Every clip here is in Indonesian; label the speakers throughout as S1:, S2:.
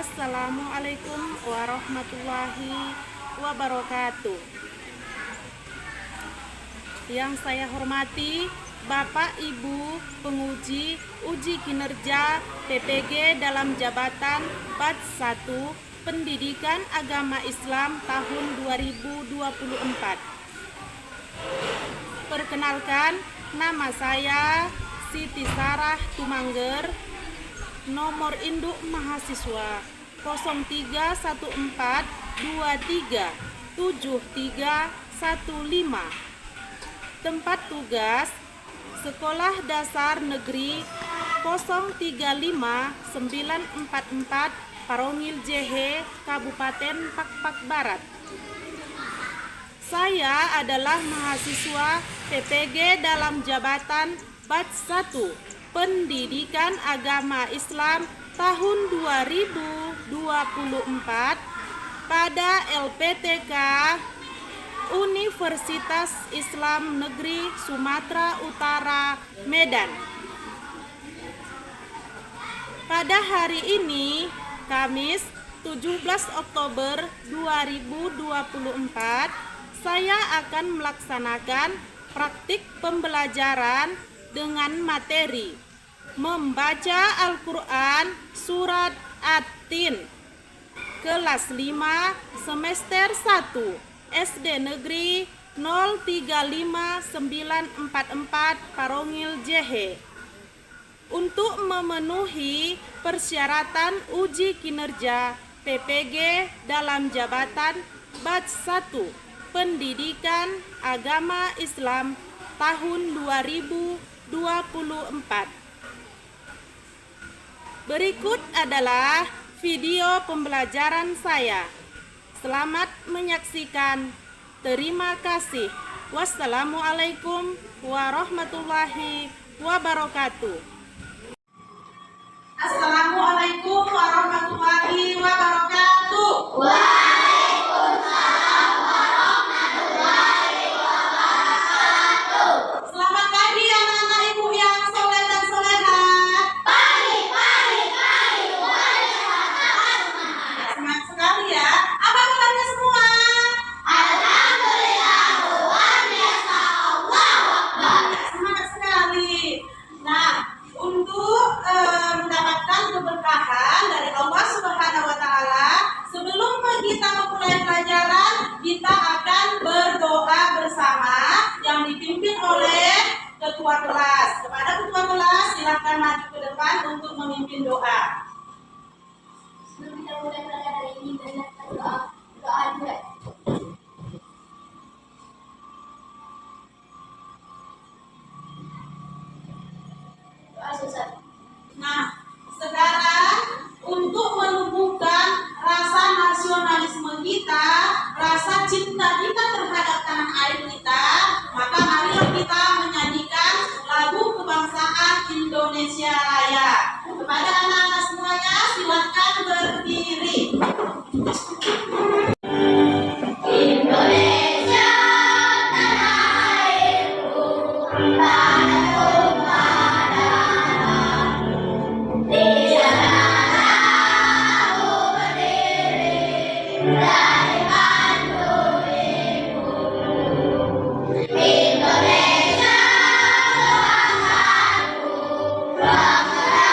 S1: Assalamualaikum warahmatullahi wabarakatuh. Yang saya hormati Bapak Ibu penguji uji kinerja PPG dalam jabatan Batch 1 Pendidikan Agama Islam tahun 2024. Perkenalkan, nama saya Siti Sarah Tumangger, nomor induk mahasiswa 0314237315. Tempat tugas Sekolah Dasar Negeri 035944 Parongil JH, Kabupaten Pakpak Barat. Saya adalah mahasiswa PPG dalam jabatan Batch 1 Pendidikan Agama Islam tahun 2024 pada LPTK Universitas Islam Negeri Sumatera Utara, Medan. Pada hari ini, Kamis 17 Oktober 2024, saya akan melaksanakan praktik pembelajaran dengan materi membaca Al-Quran Surat At-Tin, kelas 5 semester 1 SD Negeri 035944 Parongil JH. Untuk memenuhi persyaratan uji kinerja PPG dalam jabatan Batch 1 Pendidikan Agama Islam tahun 2024. Berikut adalah video pembelajaran saya. Selamat menyaksikan. Terima kasih. Wassalamualaikum warahmatullahi wabarakatuh. Assalamualaikum warahmatullahi wabarakatuh.
S2: Waalaikumsalam warahmatullahi wabarakatuh.
S1: Selamat pagi anak-anak ibu yang soleh dan solehat.
S2: Pagi, boleh sehat.
S1: Semangat sekali ya. Apa kabarnya semua?
S2: Alhamdulillah, luar biasa. Allahu Akbar.
S1: Semangat sekali. Nah, untuk mendapatkan keberkahan dari Allah Subhanahu wa Ta'ala, sebelum kita memulai pelajaran, kita akan berdoa bersama yang dipimpin oleh ketua kelas. Kepada ketua kelas, silakan maju ke depan untuk memimpin doa.
S2: Sebelum kita mulai pelajaran hari ini, banyak doa juga. Doa susah.
S1: Nah, sekarang untuk menumbuhkan rasa nasionalisme kita, rasa cinta kita terhadap tanah air kita, maka marilah kita menyanyikan lagu kebangsaan Indonesia Raya. Kepada anak-anak semuanya, silakan berdiri.
S2: Indonesia tanah airku, tanah tumpah darah. Di sana aku berdiri dari Bandung Ibu. Indonesia bangsaku, bangsa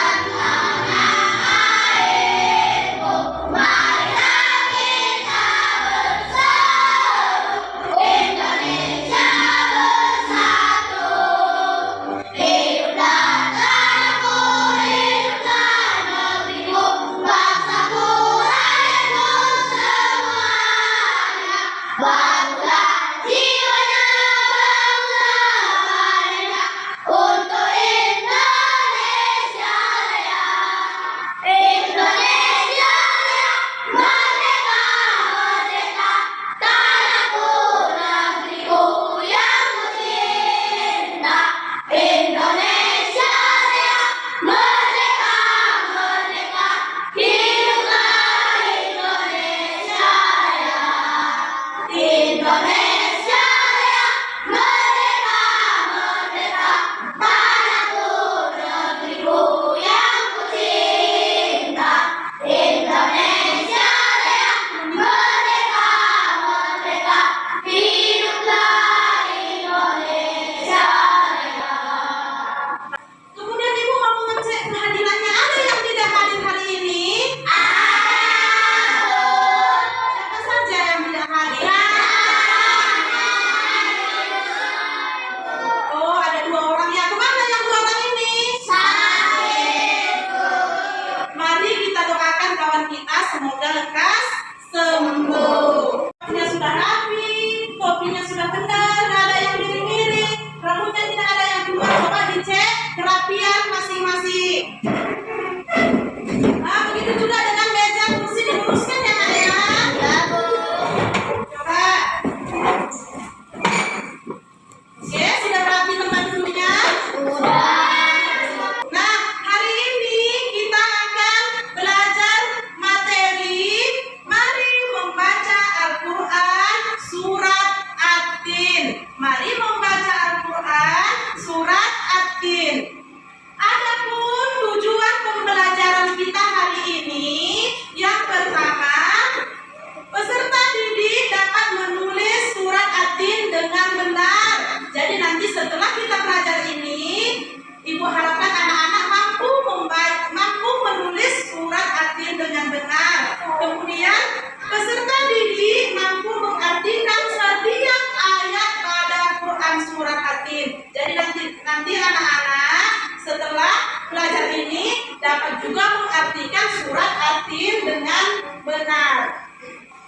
S1: dapat juga mengartikan surat At-Tin dengan benar.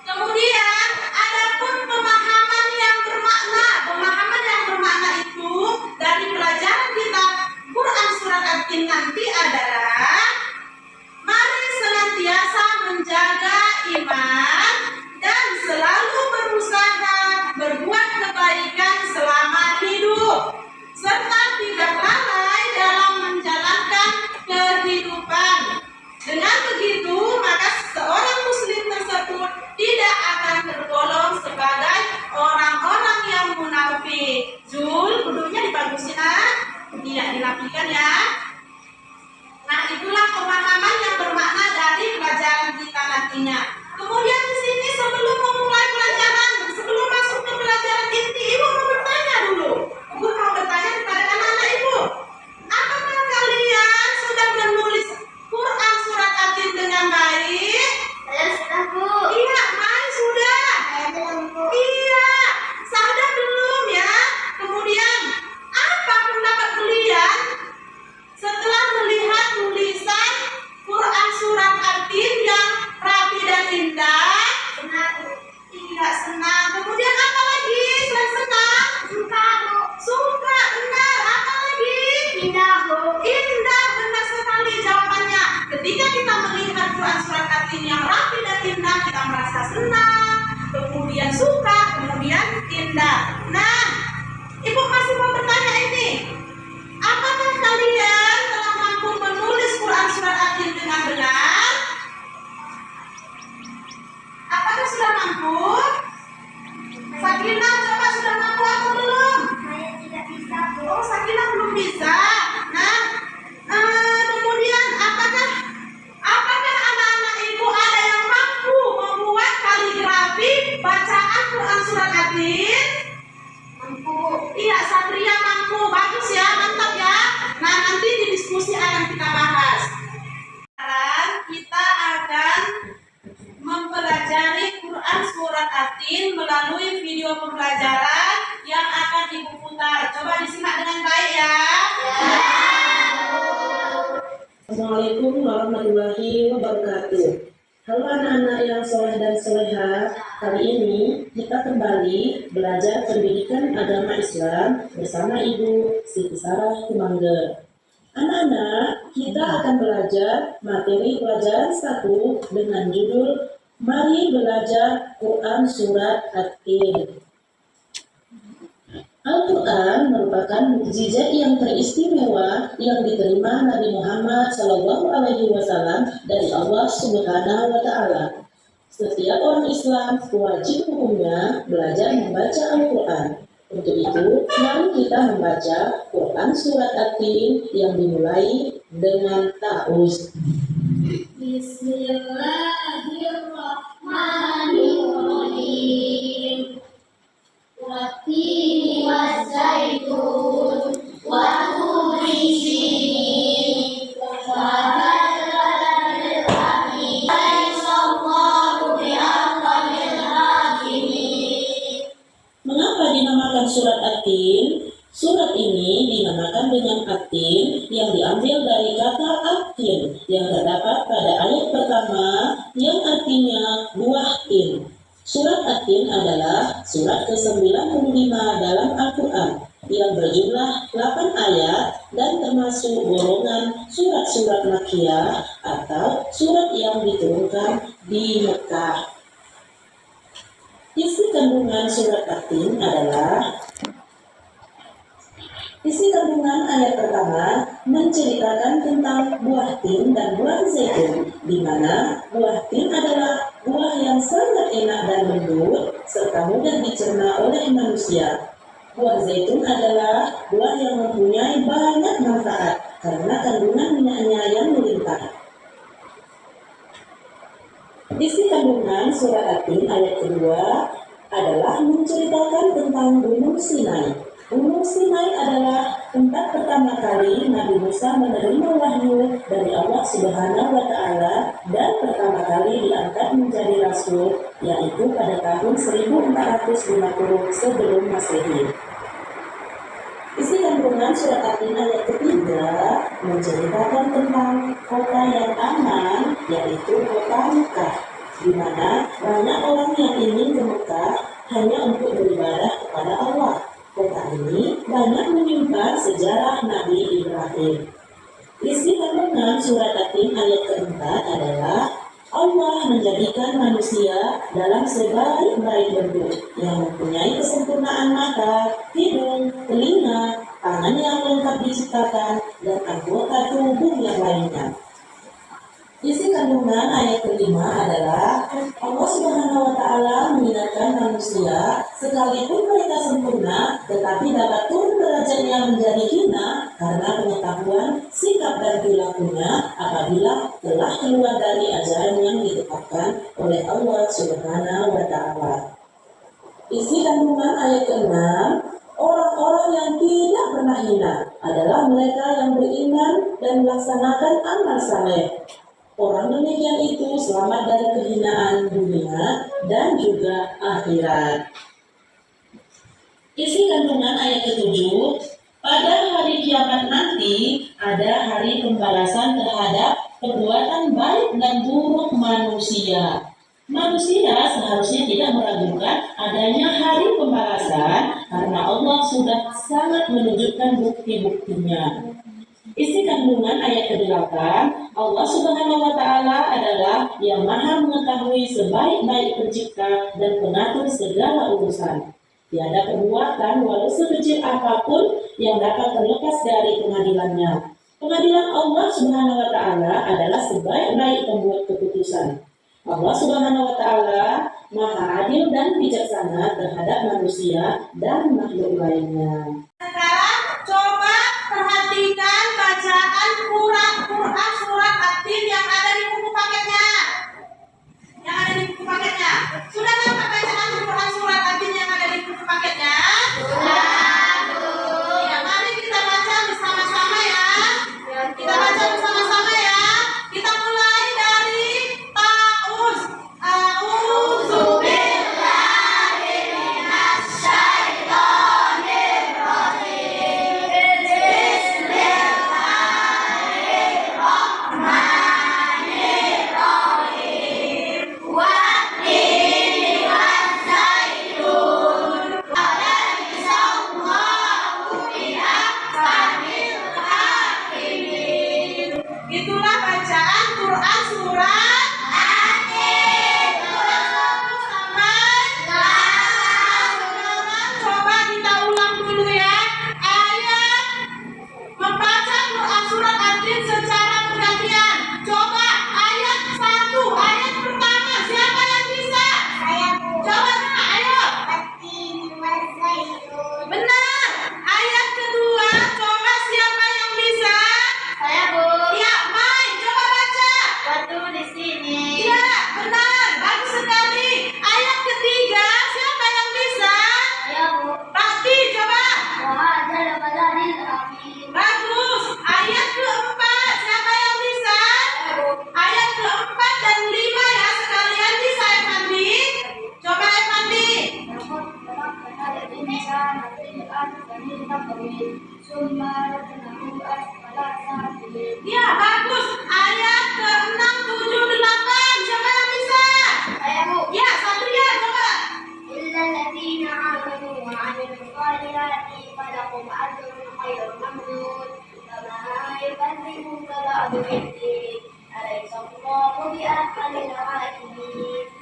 S1: Kemudian adapun pemahaman yang bermakna itu dari pelajaran kita Quran surat At-Tin nanti adalah mari senantiasa menjaga iman dan selalu berusaha berbuat kebaikan selama hidup serta tidak lalai dalam menjalankan kehidupan. Dengan begitu, maka seorang muslim tersebut tidak akan tergolong sebagai orang-orang yang munafik. Zul, duduknya dibagusin, tidak dirapikan ya. Nah, itulah pemahaman yang bermakna dari pelajaran kita nantinya. Kemudian di sini sebelum memulai pelajaran, sebelum masuk ke pelajaran inti, Ibu mau bertanya dulu. Ibu mau bertanya kepada anak-anak Ibu, apakah kalian sudah menulis Quran surat At-Tin dengan baik?
S2: Saya sudah, Bu.
S1: Iya, Mai sudah.
S2: Saya belum, Bu.
S1: Iya, sadar belum ya? Kemudian, apa pendapat kalian setelah melihat tulisan Quran surat At-Tin yang rapi dan indah?
S2: Senang, Bu.
S1: Iya, senang. Kemudian apa lagi selain senang?
S2: Suka, Bu.
S1: Suka, benar. Apa lagi?
S2: Indah, Bu.
S1: Indah, benar sekali jawabannya. Ketika kita melihat Quran surat At-Tin yang rapi dan indah, kita merasa senang, kemudian suka, kemudian indah. Nah, Ibu masih mau bertanya ini. Apakah kalian telah mampu menulis Quran surat At-Tin dengan benar? Apakah sudah mampu? Sakinah, coba sudah mampu atau belum?
S2: Saya tidak bisa, Bu.
S1: Oh, Sakinah belum bisa. Nah, kemudian apakah anak-anak Ibu ada yang mampu membuat kaligrafi bacaan Quran surat At-Tin?
S2: Mampu.
S1: Iya, Satria mampu. Bagus ya, mantap ya. Nah, nanti di diskusi akan kita bahas. Sekarang kita akan mempelajari Quran surat At-Tin melalui video pembelajaran yang akan Ibu putar. Coba disimak dengan baik ya.
S3: Assalamualaikum warahmatullahi wabarakatuh. Halo anak-anak yang soleh dan soleha. Kali ini kita kembali belajar pendidikan agama Islam bersama Ibu Siti Sarah Kumangger. Anak-anak, kita akan belajar materi pelajaran 1 dengan judul Mari Belajar Quran Surat At-Tin. Al-Quran merupakan mukjizat yang teristimewa yang diterima Nabi Muhammad SAW dari Allah Subhanahu wa Ta'ala. Setiap orang Islam wajib hukumnya belajar membaca Al-Quran. Untuk itu, mari kita membaca Quran Surat At-Tin yang dimulai dengan ta'awuz.
S2: Bismillahirrahmanirrahim. Wattini waszaitun wa turi sinin wa hadzal hakim sallallahu bi'ahkamil hakimin.
S3: Mengapa dinamakan Surat At-Tin? Surat ini dinamakan dengan At-Tin yang diambil dari kata At-Tin yang terdapat pada ayat pertama yang artinya buah tin. Surat At-Tin adalah surat ke-95 dalam Al-Quran yang berjumlah 8 ayat dan termasuk golongan surat-surat Makkiyah atau surat yang diturunkan di Mekah. Isi kandungan surat At-Tin adalah isi kandungan ayat pertama menceritakan tentang buah tin dan buah zaitun, di mana buah tin adalah buah yang sangat enak dan lembut serta mudah dicerna oleh manusia. Buah zaitun adalah buah yang mempunyai banyak manfaat karena kandungan minyaknya yang melimpah. Isi kandungan surat At-Tin ayat kedua adalah menceritakan tentang Gunung Sinai. Gunung Sinai adalah tempat pertama kali Nabi Musa menerima wahyu dari Allah Subhanahu wa Ta'ala dan pertama kali diangkat menjadi rasul, yaitu pada tahun 1450 sebelum Masehi. Isi kandungan surat At-Tin ayat ketiga menceritakan tentang kota yang aman, yaitu kota Mekah, di mana banyak orang yang ingin ke Mekah hanya untuk beribadah kepada Allah. Kota ini banyak menyimpan sejarah Nabi Ibrahim. Isi kandungan surat At-Tin ayat keempat adalah Allah menjadikan manusia dalam sebaik-baik bentuk yang mempunyai kesempurnaan mata, hidung, telinga, tangan yang lengkap diciptakan, dan anggota tubuh yang lainnya. Isi kandungan ayat kelima adalah Allah Subhanahu wa Ta'ala mengingatkan manusia sekalipun mereka sempurna, tetapi dapat turun derajatnya menjadi hina karena pengetahuan, sikap dan perilakunya apabila telah keluar dari ajaran yang ditetapkan oleh Allah Subhanahu wa Ta'ala. Isi kandungan ayat ke-6, orang-orang yang tidak pernah hina adalah mereka yang beriman dan melaksanakan amal saleh. Orang demikian itu selamat dari kehinaan dunia dan juga akhirat. Isi kandungan ayat ke-7, pada hari kiamat nanti ada hari pembalasan terhadap perbuatan baik dan buruk manusia. Manusia seharusnya tidak meragukan adanya hari pembalasan karena Allah sudah sangat menunjukkan bukti-buktinya. Isi kandungan ayat ke-8, Allah Subhanahu wa Ta'ala adalah yang maha mengetahui sebaik-baik pencipta dan pengatur segala urusan. Tiada perbuatan walau sekecil apapun yang dapat terlepas dari pengadilannya. Pengadilan Allah Subhanahu wa Ta'ala adalah sebaik-baik pembuat keputusan. Allah Subhanahu wa Ta'ala maha adil dan bijaksana terhadap manusia dan makhluk lainnya.
S1: Sekarang coba perhatikan bacaan Quran surat At-Tin yang ada di buku paketnya. Sudah dapat bacaan Quran surat At-Tin yang ada di buku paketnya? Ya, mari kita baca bersama-sama ya. Kita baca bersama-sama ya. Kita mulai dari Ta'uz. A'udzu billahi minasyaitonir rajim. Bismillahirrahmanirrahim. Wat-tini waz-zaitun. Alaihissallahu biahsanil hakimin. Itulah bacaan Quran surat At-Tin. Surat 1 sampai 8. Sekarang coba kita ulang dulu ya. Ayat membaca Quran surat At-Tin secara bergantian. Coba ayat 1, ayat pertama, siapa yang bisa? Coba, ayo. Benar. Ayat kedua, coba siapa yang bisa? Ya, Mai, coba baca. Iya, benar. Bagus sekali. Ayat ketiga, siapa yang bisa? Pati, coba. Bagus. Ayat keempat, siapa yang bisa? Ayat keempat dan 5 ya, sekalian bisa Evandi. Coba Evandi. Ya, bagus. Ayat ke-6, 7, 8, siapa yang bisa? Ya, Satria, coba.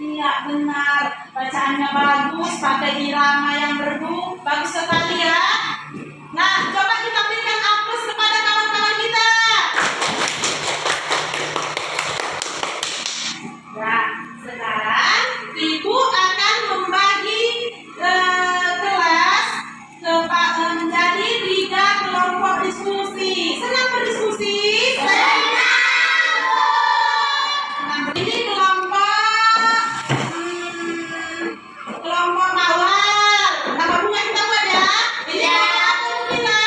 S1: Iya, benar. Bacaannya bagus, pakai irama yang merdu. Bagus sekali ya. Nah, coba kita berikan aplaus kepada kawan-kawan kita. Nah, sekarang Ibu akan membagi kelas menjadi 3 kelompok diskusi. Senang berdiskusi? Senang. Ini kelompok awal. Nama bunga kita buat ya. Ini kelompok kita.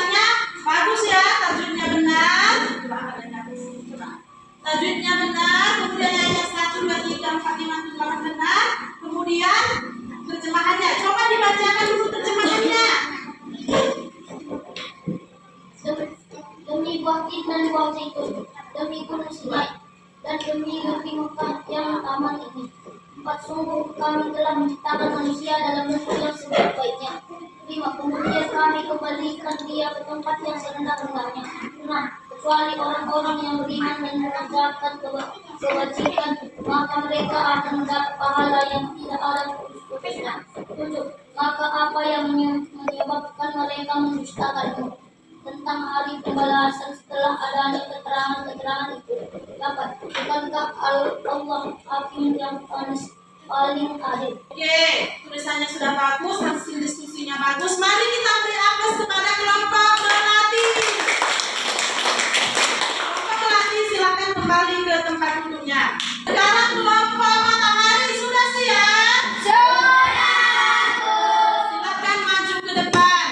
S1: tulisannya bagus ya, tajwidnya benar. Tajwidnya benar, kemudian ayat 1, 2, 3, 4, 5, 6 benar. Kemudian terjemahannya, coba dibacakan dulu terjemahannya.
S2: Demi buah tin dan buah zaitun, demi gunung Sinai, dan demi negeri Mekah yang aman ini. 4, sungguh kami telah menciptakan manusia dalam bentuk yang sebaik-baiknya. 5, kemudian kami kembalikan dia ke tempat yang serendah-rendahnya. 6, kecuali orang-orang yang beriman dan mengerjakan kebajikan, maka mereka akan mendapat pahala yang tidak ada putus-putusnya. 7, maka apa yang menyebabkan mereka mendustakanmu tentang hari pembalasan setelah adanya keterangan-keterangan itu? 8, bukankah Allah hakim yang paling adil?
S1: Oke, tulisannya sudah bagus, hasil diskusinya bagus. Mari kita beri aplaus kepada kelompok melati. Kelompok melati silakan kembali ke tempat duduknya. Sekarang kelompok matahari sudah siap? Silakan maju ke depan.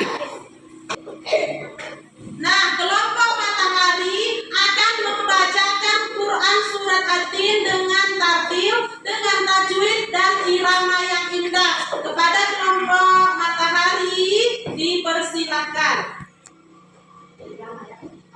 S1: Nah, kelompok matahari akan membacakan Quran surat At-Tin dengan tartil, dengan tajwid dan irama yang indah. Kepada kelompok matahari dipersilahkan.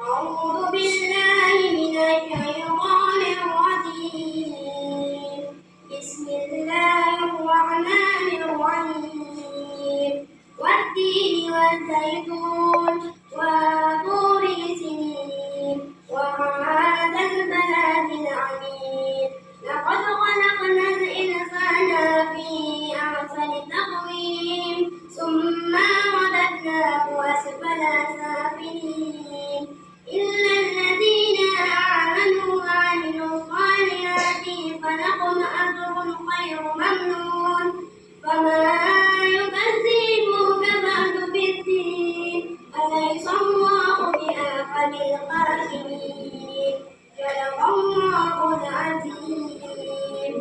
S2: A'udzu billahi minasyaitonir rajim. Bismillahirrahmanirrahim. Wat-tini waz-zaitun wa turi sinin wa hadzal baladil amin. Laqad khalaqnal insana fi ahsani taqwim, summa radadnahu asfala safilin. إلا الذين آمنوا وعملوا الصالحات فلهم أجر غير ممنون فما يكذبوك بعد بالدين أليس الله بأحد الحاكمين صدق الله العظيم.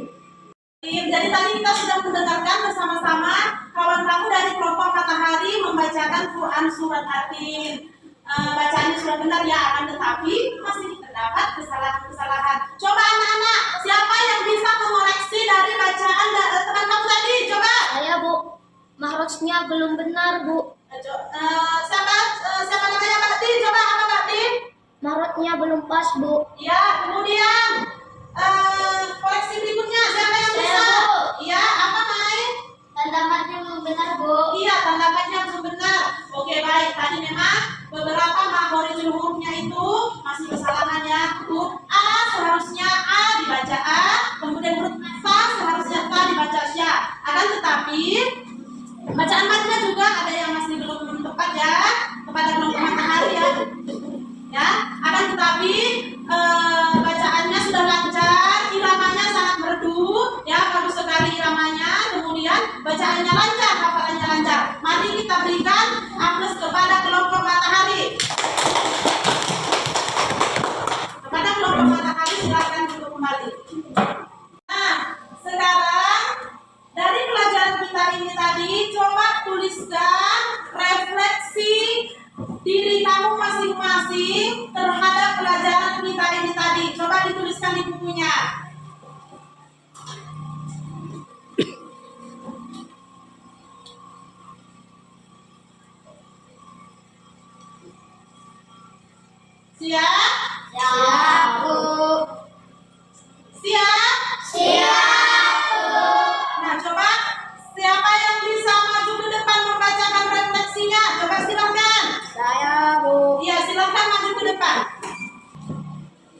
S1: Jadi tadi kita sudah mendengarkan bersama-sama kawan kamu dari kelompok matahari membacakan Quran surat At-Tin. Bacaannya sudah benar ya, akan tetapi masih terdapat kesalahan-kesalahan. Coba anak-anak, siapa yang bisa mengoreksi dari bacaan teman kamu tadi? Coba.
S2: Saya, Bu. Mahrojnya belum benar, Bu.
S1: Siapa namanya Mbak Tin? Coba apa Mbak Tin?
S2: Mahrojnya belum pas, Bu.
S1: Ya, kemudian koreksi berikutnya siapa yang bisa?
S2: Saya, Bu.
S1: Iya, apa Mai?
S2: Tandamatnya belum benar, Bu.
S1: Iya, tandakannya belum benar. Oke, baik. Tadi memang beberapa makhorijul hurufnya itu masih kesalahan ya. Huruf A seharusnya A dibaca A, kemudian huruf Fa seharusnya Fa dibaca Sya. Akan tetapi bacaan matnya juga ada yang masih belum tepat ya, kepada kelompok matahari ya. Ya, akan tetapi bacaannya sudah lancar, iramanya sangat merdu, ya bagus sekali iramanya, kemudian bacaannya lancar, hafalannya lancar. Mari kita berikan aplaus kepada kelompok matahari. Kepada kelompok matahari silakan duduk kembali. Nah, sekarang dari pelajaran kita ini tadi, coba tuliskan refleksi diri kamu masing-masing terhadap pelajaran kita ini tadi. Coba dituliskan di bukunya. Siap?
S2: Siap, Bu.
S1: Siap?
S2: Siap, Bu.
S1: Nah, coba siapa yang bisa maju ke depan membacakan refleksinya? Coba silakan.
S2: Saya, Bu.
S1: Iya, silakan maju ke depan.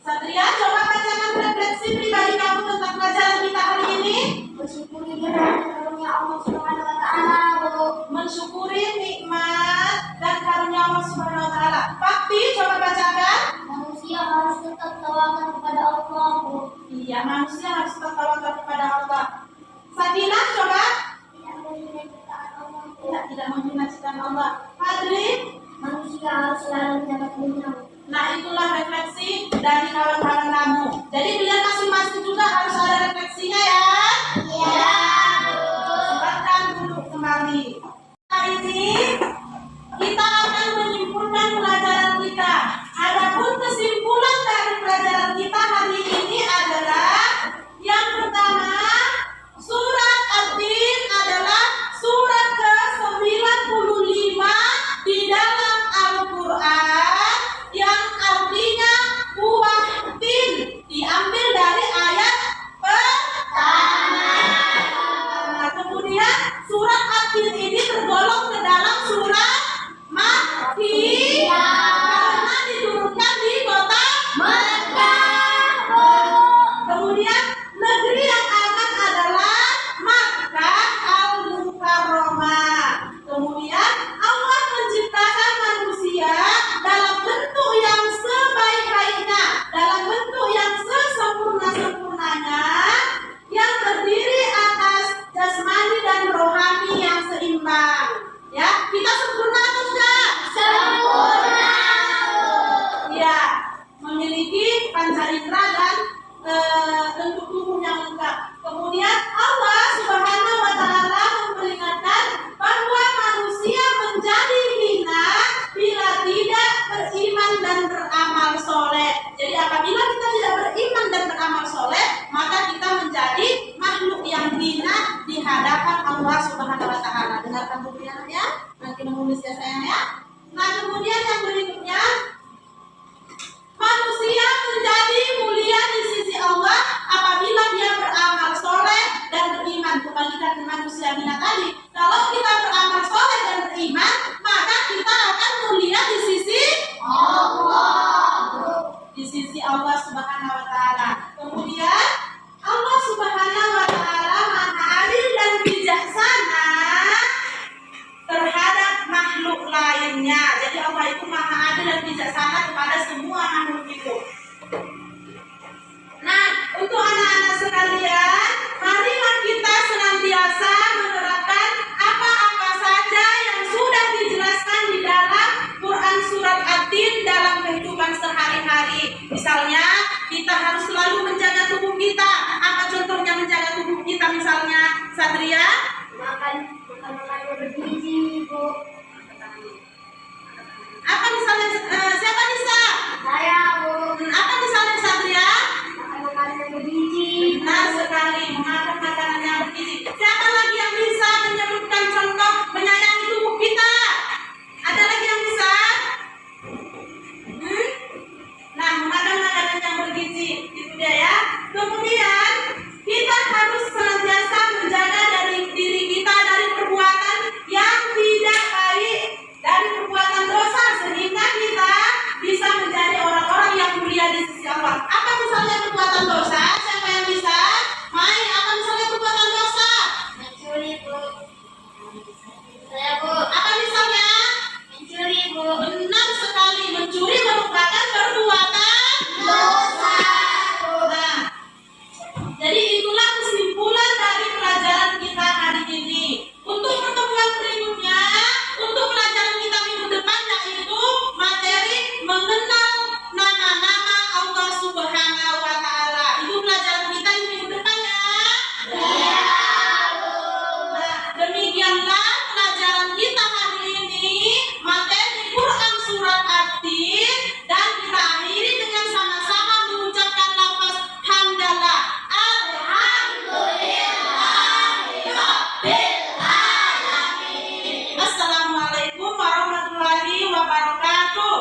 S1: Satria, coba bacakan refleksi pribadi kamu tentang pelajaran kita hari ini.
S2: Bersyukuri nikmat dan karunia Allah Subhanahu wa taala, Bu.
S1: Mensyukuri nikmat dan karunia Allah Subhanahu wa taala. Fakti, coba bacakan.
S2: Manusia harus tetap tawakal kepada Allah, Bu.
S1: Iya, manusia harus tetap tawakal kepada Allah. Sakinah, coba.
S2: Tidak boleh ciptaan Allah, Bu.
S1: Ya, tidak menghina ciptaan Allah. Fadli,
S2: Manusia harus selalu mendapat dunia.
S1: nah itulah refleksi dari kawan-kawan kamu. Jadi kalian masing-masing juga harus ada refleksinya ya.
S2: Iya, Bu.
S1: Silakan duduk kembali. Hari ini kita akan menyimpulkan Sadria?
S2: Makan makanan bergizi, Bu.
S1: Apa misalnya siapa Nisa?
S2: Saya, Bu.
S1: Apa misalnya Sadria?
S2: Makan makanan bergizi.
S1: Benar sekali, memakan makanan yang bergizi. Siapa lagi yang bisa menyebutkan contoh menyayangi tubuh kita? Ada lagi yang bisa? Nah, memakan makanan yang bergizi, itu dia ya. Kemudian kita harus senantiasa menjaga diri kita dari perbuatan yang tidak baik, dari perbuatan dosa, sehingga kita bisa menjadi orang-orang yang mulia di sisi Allah. Apa misalnya perbuatan dosa? Siapa yang bisa? Mai, apa misalnya perbuatan dosa?
S2: Mencuri, Bu. Saya, Bu.
S1: Apa misalnya?
S2: Mencuri, Bu.
S1: Benar sekali, mencuri merupakan perbuatan
S2: Dosa, Bu.
S1: Nah, jadi itulah kesimpulan dari pelajaran kita hari ini. Untuk pertemuan berikutnya, untuk pelajaran kita minggu depan, yaitu materi mengenal nama-nama Allah Subhanahu wa Ta'ala. Itu pelajaran kita di minggu depan ya. Nah, demikianlah pelajaran kita hari ini, materi Quran surat At-Tin, dan kita akhiri dengan sama-sama mengucapkan lafaz hamdalah. Assalamualaikum warahmatullahi wabarakatuh.